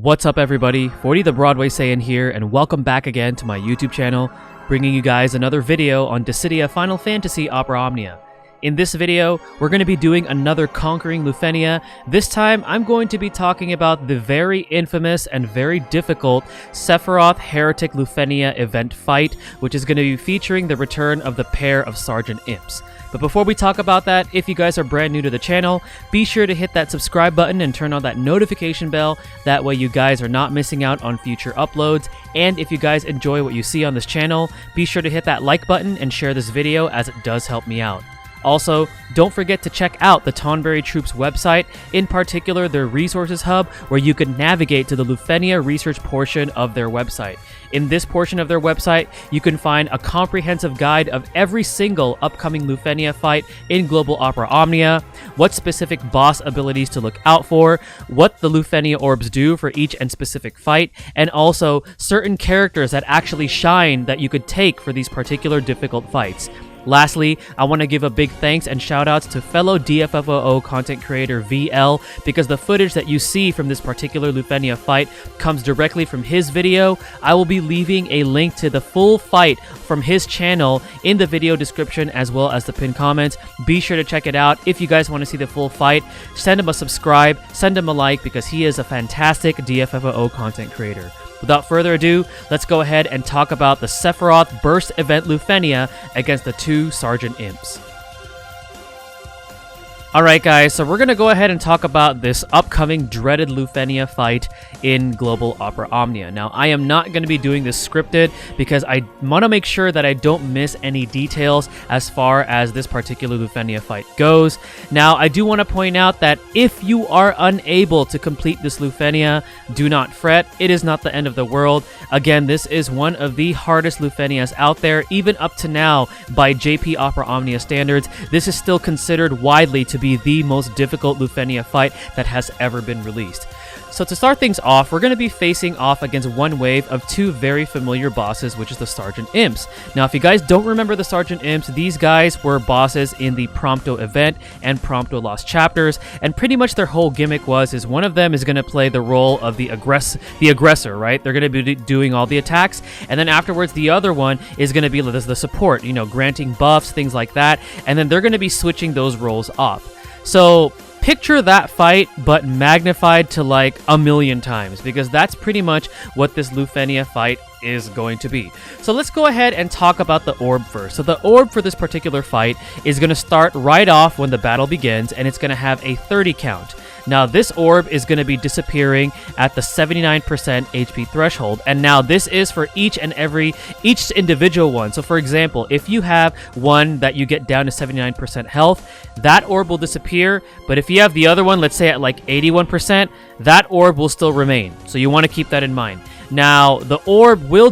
What's up everybody, 40 the Broadway Saiyan here, and welcome back again to my YouTube channel, bringing you guys another video on Dissidia Final Fantasy Opera Omnia. In this video, we're going to be doing another Conquering Lufenia. This time, I'm going to be talking about the very infamous and very difficult SEPHIROTH HERETIC LUFENIA event fight, which is going to be featuring the return of the pair of Sergeant Imps. But before we talk about that, if you guys are brand new to the channel, be sure to hit that subscribe button and turn on that notification bell. That way you guys are not missing out on future uploads. And if you guys enjoy what you see on this channel, be sure to hit that like button and share this video, as it does help me out. Also, don't forget to check out the Tonberry Troops website, in particular their resources hub, where you can navigate to the Lufenia research portion of their website. In this portion of their website, you can find a comprehensive guide of every single upcoming Lufenia fight in Global Opera Omnia, what specific boss abilities to look out for, what the Lufenia orbs do for each and specific fight, and also certain characters that actually shine that you could take for these particular difficult fights. Lastly, I want to give a big thanks and shoutouts to fellow DFFOO content creator VL, because the footage that you see from this particular Lufenia fight comes directly from his video. I will be leaving a link to the full fight from his channel in the video description, as well as the pinned comments. Be sure to check it out. If you guys want to see the full fight, send him a subscribe, send him a like, because he is a fantastic DFFOO content creator. Without further ado, let's go ahead and talk about the SEPHIROTH Burst Event Lufenia against the two Sergeant Imps. Alright guys, so we're going to go ahead and talk about this upcoming dreaded Lufenia fight in Global Opera Omnia. Now, I am not going to be doing this scripted because I want to make sure that I don't miss any details as far as this particular Lufenia fight goes. Now, I do want to point out that if you are unable to complete this Lufenia, do not fret. It is not the end of the world. Again, this is one of the hardest Lufenias out there, even up to now by JP Opera Omnia standards. This is still considered widely to be the most difficult Lufenia fight that has ever been released. So to start things off, we're going to be facing off against one wave of two very familiar bosses, which is the Sergeant Imps. Now, if you guys don't remember the Sergeant Imps, these guys were bosses in the Prompto event and Prompto Lost Chapters, and pretty much their whole gimmick is one of them is going to play the role of the aggressor, right? They're going to be doing all the attacks, and then afterwards the other one is going to be the support, you know, granting buffs, things like that, and then they're going to be switching those roles off. So picture that fight, but magnified to like a million times, because that's pretty much what this Lufenia fight is going to be. So let's go ahead and talk about the orb first. So the orb for this particular fight is going to start right off when the battle begins, and it's going to have a 30 count. Now, this orb is going to be disappearing at the 79% HP threshold, and now this is for each individual one. So for example, if you have one that you get down to 79% health, that orb will disappear, but if you have the other one, let's say at like 81%, that orb will still remain. So you want to keep that in mind. Now, the orb will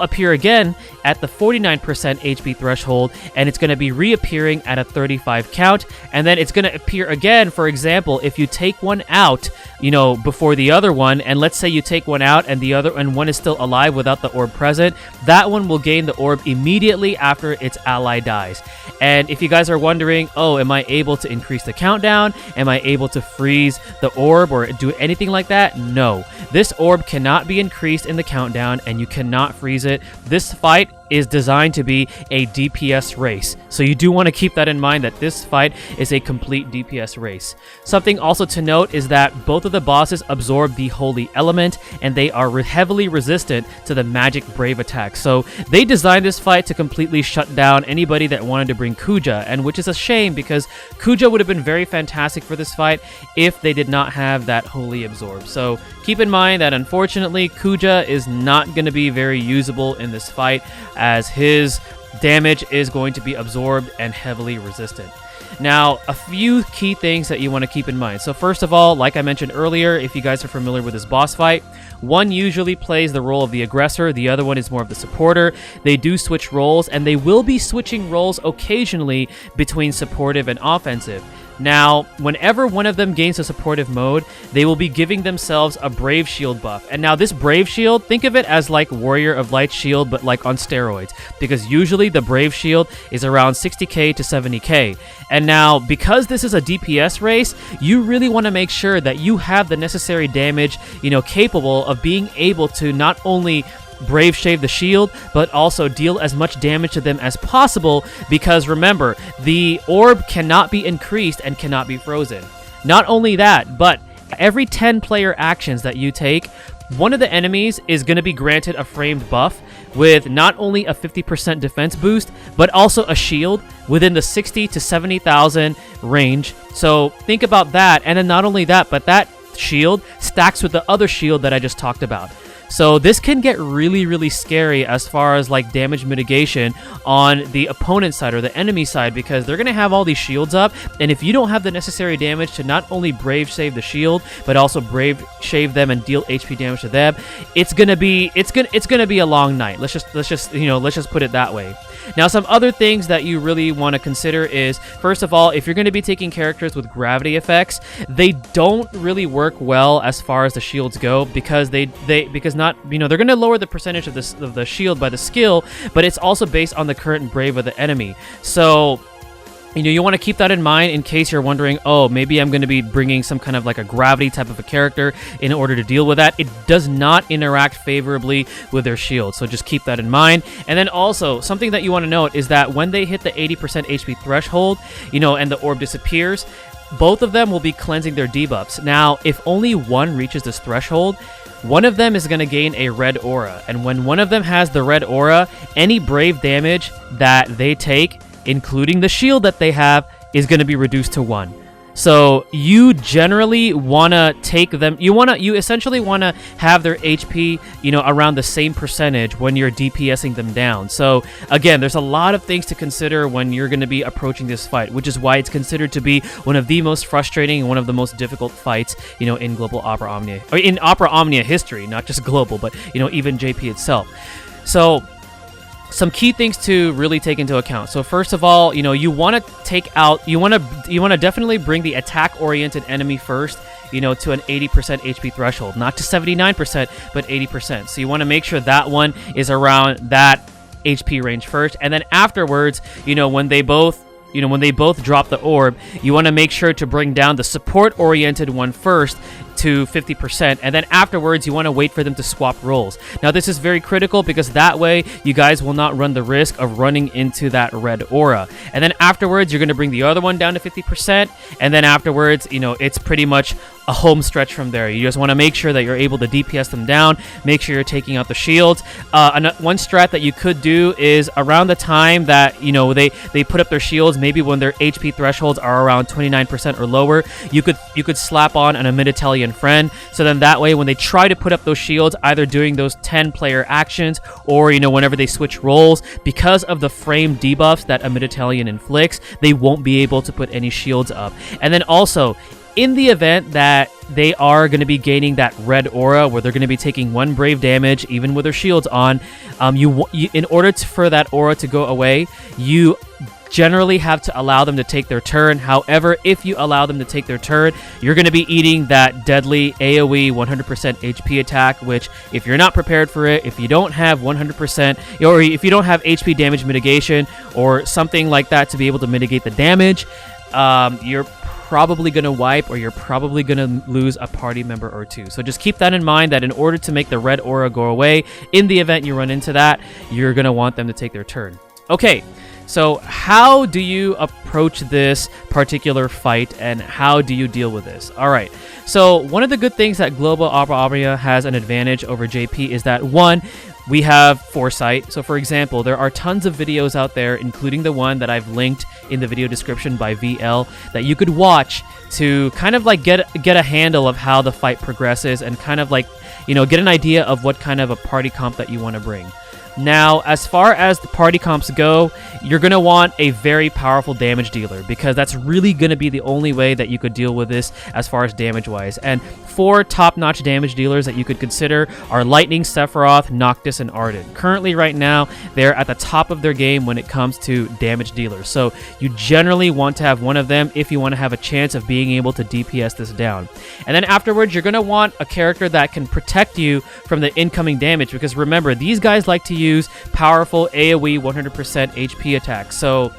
appear again at the 49% HP threshold, and it's going to be reappearing at a 35 count, and then it's going to appear again. For example, if you take one out, you know, before the other one, and let's say you take one out and one is still alive without the orb present, that one will gain the orb immediately after its ally dies. And if you guys are wondering, oh, am I able to increase the countdown? Am I able to freeze the orb or do anything like that? No. This orb cannot be increased in the countdown, and you cannot freeze it. This fight is designed to be a DPS race. So you do want to keep that in mind, that this fight is a complete DPS race. Something also to note is that both of the bosses absorb the holy element, and they are heavily resistant to the magic brave attack. So they designed this fight to completely shut down anybody that wanted to bring Kuja, and which is a shame, because Kuja would have been very fantastic for this fight if they did not have that holy absorb. So keep in mind that unfortunately Kuja is not going to be very usable in this fight, as his damage is going to be absorbed and heavily resistant. Now, a few key things that you want to keep in mind. So first of all, like I mentioned earlier, if you guys are familiar with this boss fight, one usually plays the role of the aggressor, the other one is more of the supporter. They do switch roles, and they will be switching roles occasionally between supportive and offensive. Now, whenever one of them gains a supportive mode, they will be giving themselves a Brave Shield buff. And now this Brave Shield, think of it as like Warrior of Light Shield, but like on steroids. Because usually the Brave Shield is around 60k to 70k. And now, because this is a DPS race, you really want to make sure that you have the necessary damage, capable of being able to not only Brave Shave the shield, but also deal as much damage to them as possible, because remember, the orb cannot be increased and cannot be frozen. Not only that, but every 10 player actions that you take, one of the enemies is going to be granted a framed buff with not only a 50% defense boost, but also a shield within the 60 to 70,000 range. So think about that, and then not only that, but that shield stacks with the other shield that I just talked about. So this can get really, really scary as far as like damage mitigation on the opponent side or the enemy side, because they're going to have all these shields up, and if you don't have the necessary damage to not only Brave Save the shield, but also Brave Shave them and deal HP damage to them, it's going to be a long night. Let's just put it that way. Now, some other things that you really want to consider is, first of all, if you're going to be taking characters with gravity effects, they don't really work well as far as the shields go, because they're going to lower the percentage of the shield by the skill, but it's also based on the current Brave of the enemy. So you want to keep that in mind in case you're wondering, oh, maybe I'm going to be bringing some kind of like a gravity type of a character in order to deal with that. It does not interact favorably with their shield, so just keep that in mind. And then also, something that you want to note is that when they hit the 80% HP threshold, and the orb disappears, both of them will be cleansing their debuffs. Now, if only one reaches this threshold, one of them is going to gain a red aura, and when one of them has the red aura, any Brave damage that they take, including the shield that they have, is going to be reduced to 1. So you generally want to take them, you essentially want to have their HP, around the same percentage when you're DPSing them down. So again, there's a lot of things to consider when you're going to be approaching this fight, which is why it's considered to be one of the most frustrating and one of the most difficult fights, in Global Opera Omnia, or in Opera Omnia history, not just global, but, even JP itself. So some key things to really take into account. So first of all, you want to definitely bring the attack-oriented enemy first, to an 80% HP threshold, not to 79%, but 80%. So you want to make sure that one is around that HP range first, and then afterwards, when they both drop the orb, you want to make sure to bring down the support-oriented one first to 50%, and then afterwards you want to wait for them to swap roles. Now this is very critical, because that way you guys will not run the risk of running into that red aura. And then afterwards you're going to bring the other one down to 50%, and then afterwards, it's pretty much a home stretch from there. You just want to make sure that you're able to DPS them down, make sure you're taking out the shields. One strat that you could do is around the time that they put up their shields, maybe when their HP thresholds are around 29% or lower, you could slap on an Untitled friend, so then that way when they try to put up those shields, either doing those 10 player actions or whenever they switch roles, because of the frame debuffs that a Untitled inflicts, they won't be able to put any shields up. And then also, in the event that they are going to be gaining that red aura, where they're going to be taking 1 Brave damage even with their shields on, in order for that aura to go away, you generally have to allow them to take their turn. However, if you allow them to take their turn, you're going to be eating that deadly AoE 100% HP attack, which, if you're not prepared for it, if you don't have 100%, or if you don't have HP damage mitigation or something like that to be able to mitigate the damage, you're probably going to wipe, or you're probably going to lose a party member or two. So just keep that in mind, that in order to make the red aura go away, in the event you run into that, you're going to want them to take their turn. Okay, so how do you approach this particular fight, and how do you deal with this? All right, so one of the good things that Global Opera Omnia has an advantage over JP is that, one, we have foresight. So for example, there are tons of videos out there, including the one that I've linked in the video description by VL, that you could watch to kind of like get a handle of how the fight progresses, and kind of like, get an idea of what kind of a party comp that you want to bring. Now, as far as the party comps go, you're going to want a very powerful damage dealer, because that's really going to be the only way that you could deal with this as far as damage-wise. And 4 top-notch damage dealers that you could consider are Lightning, Sephiroth, Noctis, and Ardent. Currently, right now, they're at the top of their game when it comes to damage dealers. So you generally want to have one of them if you want to have a chance of being able to DPS this down. And then afterwards, you're going to want a character that can protect you from the incoming damage, because remember, these guys like to use powerful AoE 100% HP attacks. So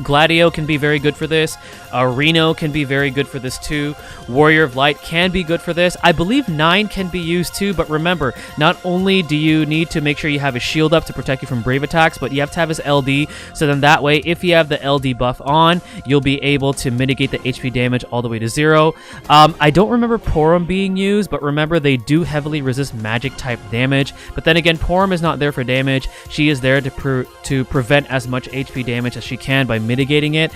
Gladio can be very good for this. Reno can be very good for this too. Warrior of Light can be good for this. I believe 9 can be used too, but remember, not only do you need to make sure you have his shield up to protect you from brave attacks, but you have to have his LD, so then that way, if you have the LD buff on, you'll be able to mitigate the HP damage all the way to 0. I don't remember Porum being used, but remember, they do heavily resist magic type damage. But then again, Porum is not there for damage. She is there to prevent as much HP damage as she can by mitigating it.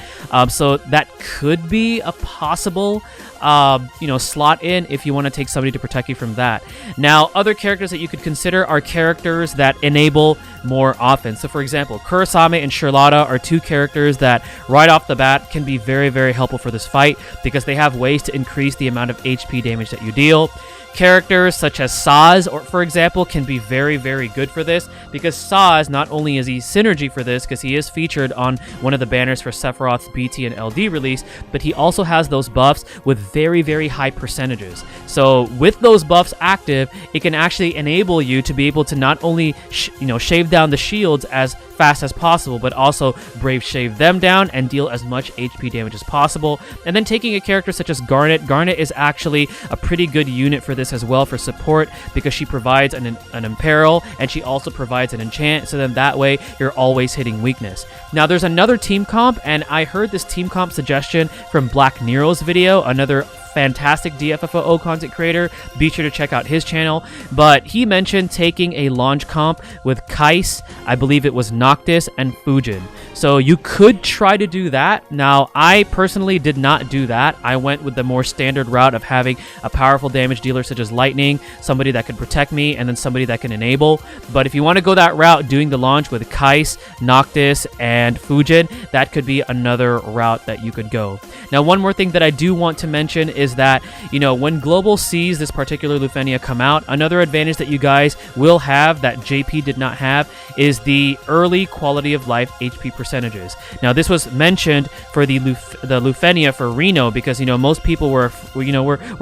So that could be a possible slot in if you want to take somebody to protect you from that. Now, other characters that you could consider are characters that enable more offense. So for example, Kurosawa and Charlotta are 2 characters that right off the bat can be very, very helpful for this fight, because they have ways to increase the amount of HP damage that you deal. Characters such as Saz, or for example, can be very, very good for this, because Saz, not only is he synergy for this, because he is featured on one of the banners for Sephiroth's BT and LD release, but he also has those buffs with very, very high percentages. So with those buffs active, it can actually enable you to be able to not only shave down the shields as fast as possible, but also brave shave them down and deal as much HP damage as possible. And then taking a character such as Garnet. Garnet is actually a pretty good unit for this as well for support, because she provides an imperil and she also provides an enchant, so then that way you're always hitting weakness. Now there's another team comp, and I heard this team comp suggestion from Black Nero's video, another fantastic DFFOO content creator. Be sure to check out his channel. But he mentioned taking a launch comp with Kais, I believe it was Noctis, and Fujin. So you could try to do that. Now, I personally did not do that. I went with the more standard route of having a powerful damage dealer such as Lightning, somebody that can protect me, and then somebody that can enable. But if you want to go that route, doing the launch with Kais, Noctis, and Fujin, that could be another route that you could go. Now, one more thing that I do want to mention is that, when Global sees this particular Lufenia come out, another advantage that you guys will have that JP did not have is the early quality of life HP percentages. Now, this was mentioned for the Lufenia for Reno, because, most people were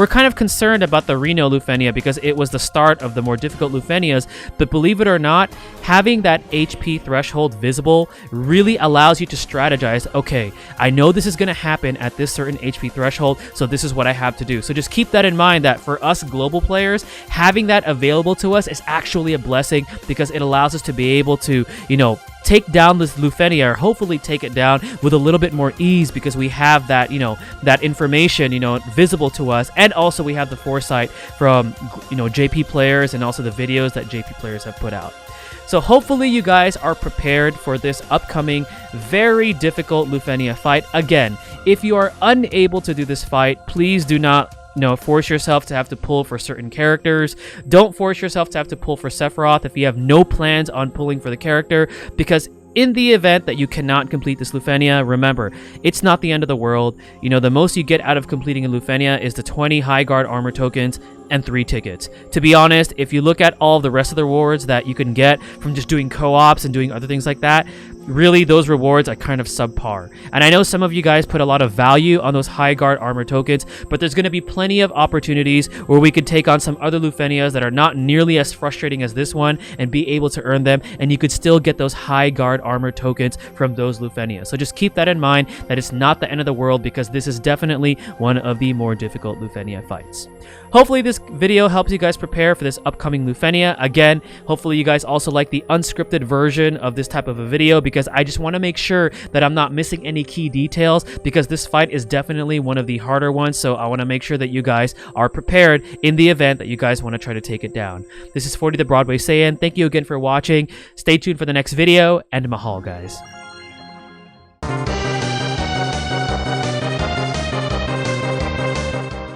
kind of concerned about the Reno Lufenia because it was the start of the more difficult Lufenias. But believe it or not, having that HP threshold visible really allows you to strategize. Okay, I know this is going to happen at this certain HP threshold, so this is what I have to do. So just keep that in mind, that for us global players, having that available to us is actually a blessing, because it allows us to be able to, take down this Lufenia, or hopefully take it down with a little bit more ease, because we have that, that information, visible to us, and also we have the foresight from, JP players and also the videos that JP players have put out. So hopefully you guys are prepared for this upcoming very difficult Lufenia fight. Again, if you are unable to do this fight, please do not force yourself to have to pull for certain characters. Don't force yourself to have to pull for Sephiroth if you have no plans on pulling for the character, because in the event that you cannot complete this Lufenia, remember, it's not the end of the world. The most you get out of completing a Lufenia is the 20 high guard armor tokens and 3 tickets. To be honest, if you look at all the rest of the rewards that you can get from just doing co-ops and doing other things like that, really those rewards are kind of subpar. And I know some of you guys put a lot of value on those high guard armor tokens, but there's going to be plenty of opportunities where we could take on some other Lufenias that are not nearly as frustrating as this one and be able to earn them, and you could still get those high guard armor tokens from those Lufenias. So just keep that in mind, that it's not the end of the world, because this is definitely one of the more difficult Lufenia fights. Hopefully this video helps you guys prepare for this upcoming Lufenia. Again, hopefully you guys also like the unscripted version of this type of a video, because I just want to make sure that I'm not missing any key details, because this fight is definitely one of the harder ones. So I want to make sure that you guys are prepared in the event that you guys want to try to take it down. This is 40 the Broadway Saiyan. Thank you again for watching. Stay tuned for the next video, and mahal, guys.